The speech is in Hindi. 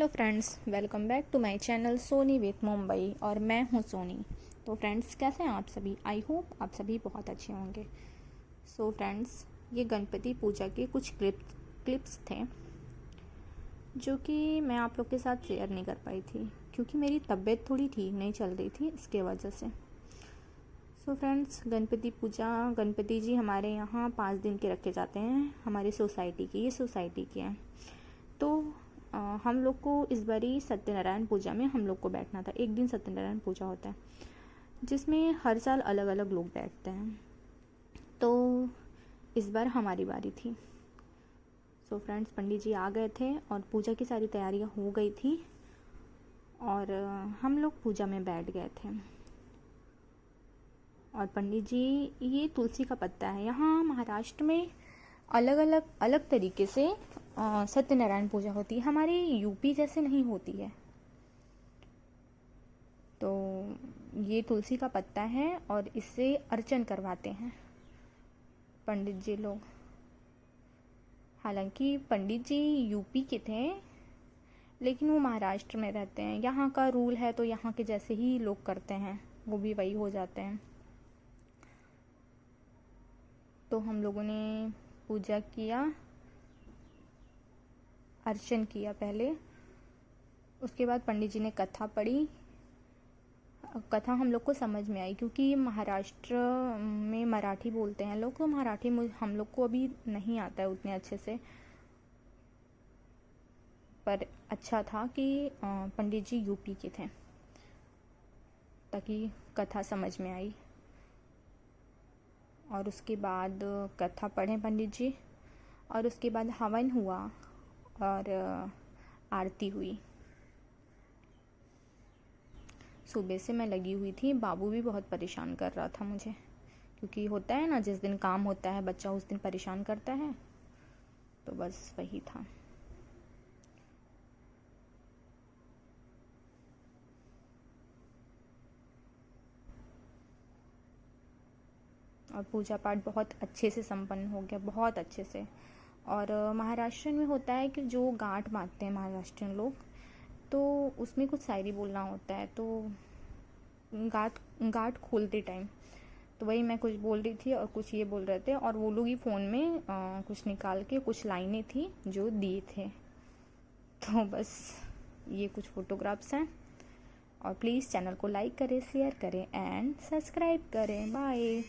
Hello friends, welcome back to my channel Soni with Mumbai और मैं हूं सोनी। तो फ्रेंड्स, कैसे हैं आप सभी? आई होप आप सभी बहुत अच्छे होंगे। सो फ्रेंड्स, ये गणपति पूजा के कुछ क्लिप्स थे जो कि मैं आप लोग के साथ शेयर नहीं कर पाई थी क्योंकि मेरी तबीयत थोड़ी ठीक नहीं चल रही थी, इसके वजह से। सो फ्रेंड्स, गणपति पूजा, गणपति जी हमारे यहाँ 5 दिन के रखे जाते हैं हमारी सोसाइटी की। ये सोसाइटी की है। तो हम लोग को इस बारी सत्यनारायण पूजा में हम लोग को बैठना था। एक दिन सत्यनारायण पूजा होता है जिसमें हर साल अलग अलग लोग बैठते हैं। तो इस बार हमारी बारी थी। सो फ्रेंड्स, पंडित जी आ गए थे और पूजा की सारी तैयारियां हो गई थी और हम लोग पूजा में बैठ गए थे। और पंडित जी, ये तुलसी का पत्ता है। यहाँ महाराष्ट्र में अलग तरीके से सत्यनारायण पूजा होती है, हमारी यूपी जैसे नहीं होती है। तो ये तुलसी का पत्ता है और इससे अर्चन करवाते हैं पंडित जी लोग। हालांकि पंडित जी यूपी के थे लेकिन वो महाराष्ट्र में रहते हैं। यहाँ का रूल है तो यहाँ के जैसे ही लोग करते हैं, वो भी वही हो जाते हैं। तो हम लोगों ने पूजा किया, अर्चन किया पहले। उसके बाद पंडित जी ने कथा पढ़ी। कथा हम लोग को समझ में आई क्योंकि महाराष्ट्र में मराठी बोलते हैं लोग, तो मराठी हम लोग को अभी नहीं आता है उतने अच्छे से। पर अच्छा था कि पंडित जी यूपी के थे ताकि कथा समझ में आई। और उसके बाद कथा पढ़े पंडित जी और उसके बाद हवन हुआ और आरती हुई। सुबह से मैं लगी हुई थी। बाबू भी बहुत परेशान कर रहा था मुझे, क्योंकि होता है ना, जिस दिन काम होता है बच्चा उस दिन परेशान करता है। तो बस वही था। और पूजा पाठ बहुत अच्छे से संपन्न हो गया, बहुत अच्छे से। और महाराष्ट्र में होता है कि जो गांठ बांधते हैं महाराष्ट्रियन लोग, तो उसमें कुछ शायरी बोलना होता है। तो गांठ खोलते टाइम तो वही मैं कुछ बोल रही थी और कुछ ये बोल रहे थे और वो लोग ही फ़ोन में कुछ निकाल के कुछ लाइनें थी जो दिए थे। तो बस ये कुछ फ़ोटोग्राफ्स हैं। और प्लीज़ चैनल को लाइक करें, शेयर करें एंड सब्सक्राइब करें। बाय।